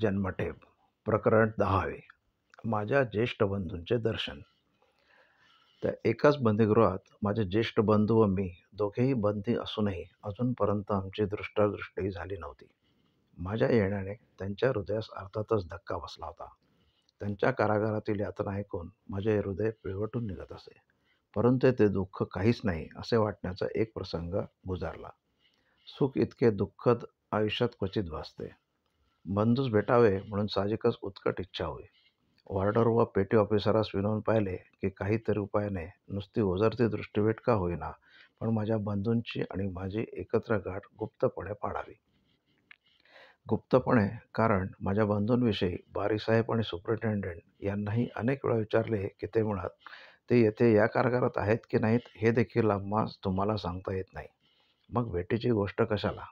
जन्मठेप प्रकरण 10. माझ्या ज्येष्ठ बंधूंचे दर्शन. त्या एकाच बंदीगृहात माझे ज्येष्ठ बंधू व मी दोघेही बंदी असूनही अजूनपर्यंत आमची दृष्टादृष्टी झाली नव्हती. माझ्या येण्याने त्यांच्या हृदयास अर्थातच धक्का बसला होता. त्यांच्या कारागारातील यातना ऐकून माझे हृदय पिळवटून निघत असे, परंतु ते दुःख काहीच नाही असे वाटण्याचा एक प्रसंग गुजारला. सुख इतके दुःखद आयुष्यात क्वचित भासते. बंधूस भेटावे म्हणून साहजिकच उत्कट इच्छा होई. वॉर्डर व पेटी ऑफिसरास विनवून पाहिले की काहीतरी उपायाने नुसती ओझरती दृष्टीभेट का होईना, पण माझ्या बंधूंची आणि माझी एकत्र गाठ गुप्तपणे पाडावी. गुप्तपणे, कारण माझ्या बंधूंविषयी बारीसाहेब आणि सुपरिटेंडंट यांनाही अनेक वेळा विचारले की ते मुळात ते येथे या कारागारात आहेत की नाहीत हे देखील आम्हास तुम्हाला सांगता येत नाही. मग भेटीची गोष्ट कशाला.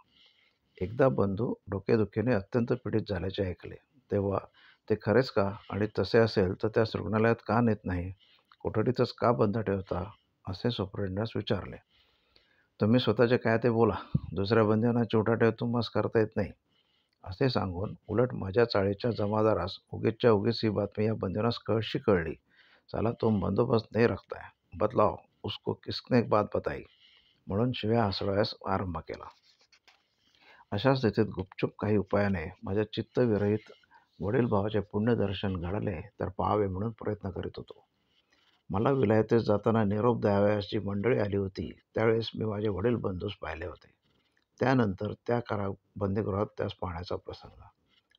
एकदा बंधू डोकेदुखीने अत्यंत पीडित झाल्याचे ऐकले, तेव्हा ते खरेच का, आणि तसे असेल तर त्यास रुग्णालयात का नेत नाही, कोठडीतच का बंद ठेवता, असे सुपरिटेंडंटस विचारले. तुम्ही स्वतःचे काय ते बोला, दुसऱ्या बंदींना चिवटा तुम्हास करता येत नाही, असे सांगून उलट माझ्या चाळीच्या जमादारास उगीचच्या उगीच ही बातमी या बंदीनास कशी कळली. साला तुम बंदोबस्त नाही रखता है, बतलाव उसको किसने बात बताई, म्हणून शिव्या हसवायस आरंभ केला. अशा स्थितीत गुपचूप काही उपायाने माझ्या चित्तविरहित वडील भावाचे पुण्यदर्शन घडले तर पाहावे म्हणून प्रयत्न करीत होतो. मला विलायतेस जाताना निरोप द्यावयाची मंडळी आली होती, त्यावेळेस मी माझे वडील बंधूस पाहिले होते. त्यानंतर त्या बंदीगृहात त्यास पाहण्याचा प्रसंग.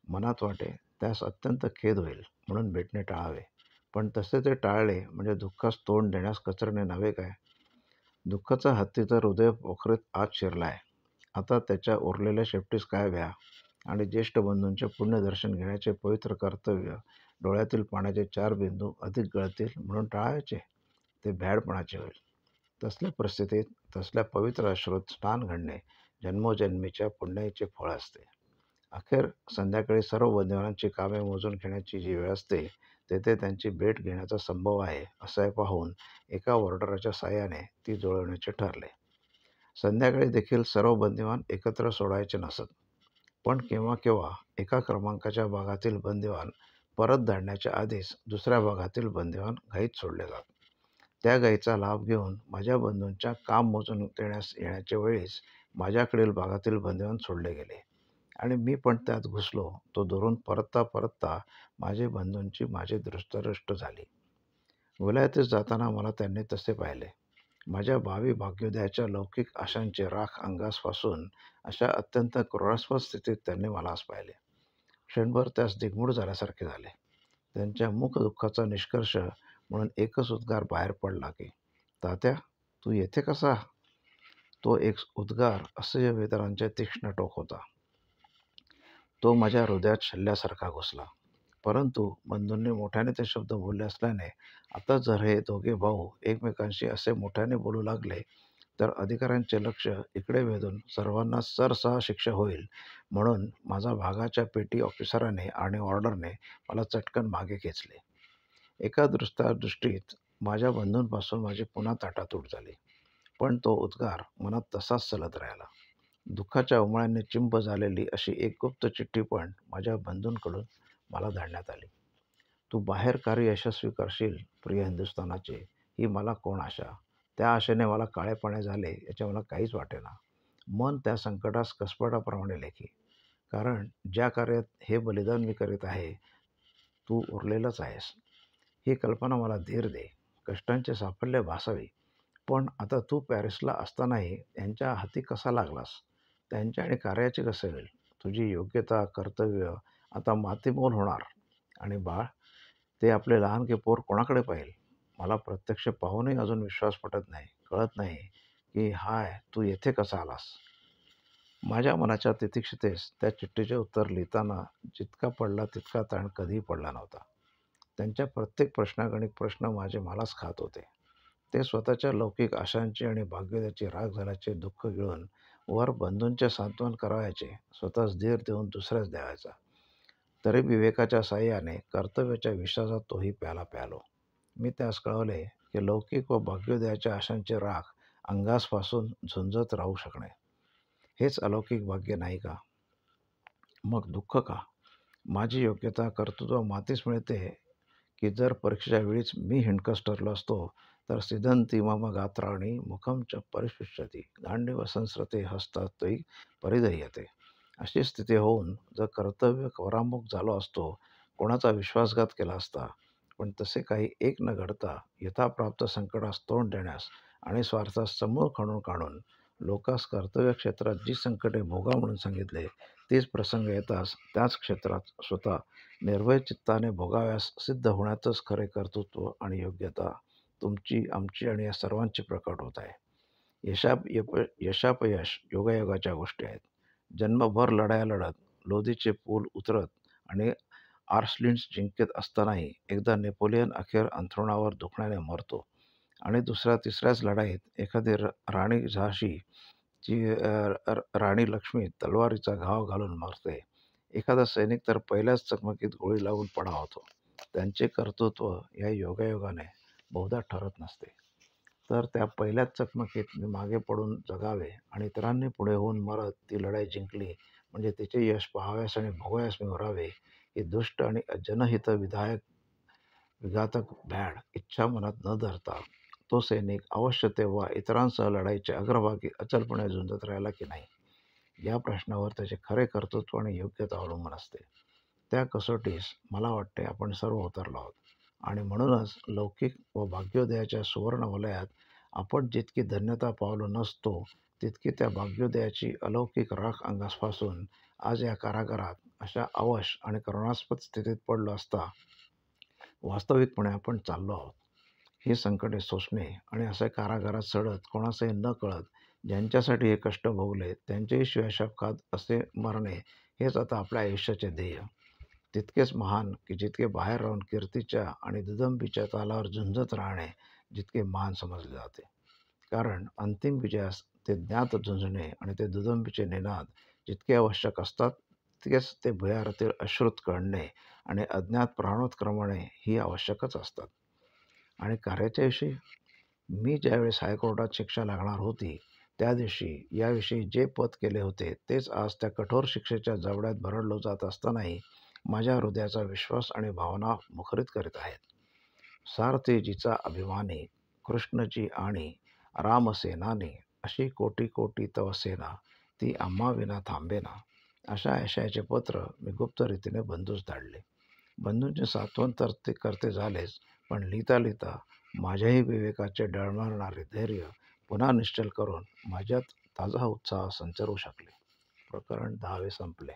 मनात वाटे त्यास अत्यंत खेद होईल म्हणून भेटणे टाळावे, पण तसे ते टाळले म्हणजे दुःखास तोंड देण्यास कचरणे नव्हे काय. दुःखाचा हत्ती तर हृदय पोखरीत आत शिरलाय. आता त्याच्या उरलेल्या शेपटीस काय व्या, आणि ज्येष्ठ बंधूंचे पुण्यदर्शन घेण्याचे पवित्र कर्तव्य डोळ्यातील पाण्याचे 4 बिंदू अधिक गळतील म्हणून टाळायचे, ते भ्याडपणाचे होईल. तसल्या परिस्थितीत तसल्या पवित्र अश्रूत स्नान घडणे जन्मोजन्मीच्या पुण्याईचे फळ असते. अखेर संध्याकाळी सर्व बंदिवानांची कामे मोजून घेण्याची जी वेळ असते, तेथे त्यांची भेट घेण्याचा संभव आहे असे पाहून एका वॉर्डराच्या साहाय्याने ती जुळवण्याचे ठरले. संध्याकाळी देखील सर्व बंदिवान एकत्र सोडायचे नसत, पण केव्हा केव्हा एका क्रमांकाच्या भागातील बंदिवान परत धाडण्याच्या आधीच दुसऱ्या भागातील बंदिवान घाईत सोडले जात. त्या घाईचा लाभ घेऊन माझ्या बंधूंच्या काम मोजून देण्यास येण्याच्या वेळीच माझ्याकडील भागातील बंदिवान सोडले गेले, आणि मी पण त्यात घुसलो. तो दुरून परतता माझे बंधूंची माझी दृष्टादृष्ट झाली. विलायतेस जाताना मला त्यांनी तसे पाहिले. माझ्या भावी भाग्योदयाच्या लौकिक आशांचे राख अंगास फासून अशा अत्यंत क्रूरास्पद स्थितीत त्यांनी मलाच पाहिले. क्षणभर त्यास दिग्मूढ झाल्यासारखे झाले. त्यांच्या मुखदुःखाचा निष्कर्ष म्हणून एकच उद्गार बाहेर पडला की, तात्या, तू येथे कसा. तो एक उद्गार असह्य वेदनांचे तीक्ष्ण टोक होता. तो माझ्या हृदयात शल्ल्यासारखा घुसला. परंतु बंधूंनी मोठ्याने ते शब्द बोलले असल्याने आता जर हे दोघे भाऊ एकमेकांशी असे मोठ्याने बोलू लागले तर अधिकाऱ्यांचे लक्ष इकडे वेधून सर्वांना सरसहा शिक्षा होईल, म्हणून माझा भागाच्या पेटी ऑफिसराने आणि ऑर्डरने मला चटकन मागे खेचले. एका दृष्टीत माझ्या बंधूंपासून माझी पुन्हा ताटातूट झाली, पण तो उद्गार मनात तसाच चलत राहिला. दुःखाच्या उमळ्यांनी चिंब झालेली अशी एक गुप्त चिठ्ठी पण माझ्या बंधूंकडून मला धाडण्यात आली. तू बाहेर कार्य यशस्वी करशील प्रिय हिंदुस्थानाचे, ही मला कोण आशा. त्या आशेने मला काळे पाणे झाले याचे मला काहीच वाटेना. मन त्या संकटास कसपटाप्रमाणे लेखी, कारण ज्या कार्यात हे बलिदान मी करीत आहे तू उरलेलंच आहेस. ही कल्पना मला धीर दे, कष्टांचे साफल्य भासावी. पण आता तू पॅरिसला असतानाही यांच्या हाती कसा लागलास, त्यांच्या आणि कार्याचे कसे होईल. तुझी योग्यता कर्तव्य आता मातीमोल होणार, आणि बाळ, ते आपले लहानके पोर कोणाकडे पाहिल. मला प्रत्यक्ष पाहूनही अजून विश्वास पटत नाही, कळत नाही की हाय तू येथे कसा आलास. माझ्या मनाच्या तितिक्षतेस त्या चिठ्ठीचे उत्तर लिहिताना जितका पडला तितका ताण कधीही पडला नव्हता. त्यांच्या प्रत्येक प्रश्नागणिक प्रश्न माझे मलाच खात होते. ते स्वतःच्या लौकिक आशांची आणि भाग्योदयाची राख झाल्याचे दुःख गिळून वर बंधूंचे सांत्वन करावयाचे, स्वतःच धीर देऊन दुसऱ्याच द्यावायचा. तरी विवेकाच्या साहाय्याने कर्तव्याच्या विश्वासात तोही प्याला प्यालो. मी त्यास कळवले की लौकिक व भाग्योदयाच्या आशांची राख अंगास फासून झुंजत राहू शकणे हेच अलौकिक भाग्य नाही का. मग दुःख का. माझी योग्यता कर्तृत्व मातीस मिळते, की जर परीक्षेच्या वेळीच मी हिणकस ठरलो असतो, तर सिदन्ति मम गात्राणि मुखं च परिशुष्यति गांडीव संस्रते हस्तात्वयी परिदह्यते. अशी स्थिती होऊन जर कर्तव्य परामुख झालो असतो, कोणाचा विश्वासघात केला असता, पण तसे काही एक न घडता यथाप्राप्त संकटास तोंड देण्यास आणि स्वार्थास समूळ खणून काढून लोकास कर्तव्य क्षेत्रात जी संकटे भोगा म्हणून सांगितले, तेच प्रसंग येताच त्याच क्षेत्रात स्वतः निर्भय चित्ताने भोगाव्यास सिद्ध होण्यातच खरे कर्तृत्व आणि योग्यता तुमची, आमची आणि या सर्वांची प्रकट होत आहे. यशापयश योगायोगाच्या गोष्टी आहेत. जन्मभर लढाया लढत, लोधीचे पूल उतरत आणि आर्सलिंड्स जिंकत असतानाही एकदा नेपोलियन अखेर अंथरुणावर दुखण्याने मरतो आणि दुसऱ्या तिसऱ्याच लढाईत एखादी राणी झाशी ची राणी लक्ष्मी तलवारीचा घाव घालून मरते. एखादा सैनिक तर पहिल्याच चकमकीत गोळी लागून पडा होतो. त्यांचे कर्तृत्व या योगायोगाने बहुधा ठरत नसते. तर त्या पहिल्याच चकमकीत मी मागे पडून जगावे आणि इतरांनी पुढे होऊन मरत ती लढाई जिंकली, म्हणजे तिचे यश पाहावयास आणि भोगाव्यास मी उरावे, ही दुष्ट आणि जनहित विघातक भ्याड इच्छा मनात न धरता तो सैनिक अवश्य तेव्हा इतरांसह लढाईच्या अग्रभागी अचलपणे झुंजत राहिला की नाही, या प्रश्नावर त्याचे खरे कर्तृत्व आणि योग्यता अवलंबून असते. त्या कसोटीस मला वाटते आपण सर्व उतरलो आहोत आणि म्हणूनच लौकिक व भाग्योदयाच्या सुवर्ण वलयात आपण जितकी धन्यता पावलो नसतो, तितकी त्या भाग्योदयाची अलौकिक राख अंगास फासून आज या कारागारात अशा अवश आणि करुणास्पद स्थितीत पडलो असता वास्तविकपणे आपण चाललो आहोत. ही संकटे सोसणे आणि असे कारागारात सडत कोणासही न कळत ज्यांच्यासाठी हे कष्ट भोगले त्यांचेही शिव्याशाप खात असे मरणे, हेच आता आपल्या आयुष्याचे ध्येय. तितकेच महान की जितके बाहेर राहून कीर्तीच्या आणि दुदंबीच्या तालावर झुंजत राहणे जितके महान समजले जाते. कारण अंतिम विजयास ते ज्ञात झुंजणे आणि ते दुदंबीचे निनाद जितके आवश्यक असतात, तितकेच ते भुयारातील अश्रुत कळणे आणि अज्ञात प्राणोत्क्रमणे ही आवश्यकच असतात. आणि कार्याच्या विषयी मी ज्यावेळेस हायकोर्टात शिक्षा लागणार होती, त्या दिवशी याविषयी जे पद केले होते तेच आज त्या कठोर शिक्षेच्या जबड्यात भरडलो जात असतानाही माझ्या हृदयाचा विश्वास आणि भावना मुखरित करीत आहेत. सारथी जिचा अभिमानी, कृष्णजी आणि रामसेनानी, अशी कोटी कोटी तव सेना, ती आम्हा विना थांबेना. अशा आशयाचे पत्र मी गुप्त रीतीने बंधूस धाडले. बंधूंचे सांत्वन तर ते करते झालेच, पण लिहिता लिहिता माझ्याही विवेकाचे डळमळणारे धैर्य पुन्हा निश्चल करून माझ्यात ताजा उत्साह संचारू शकले. प्रकरण 10 संपले.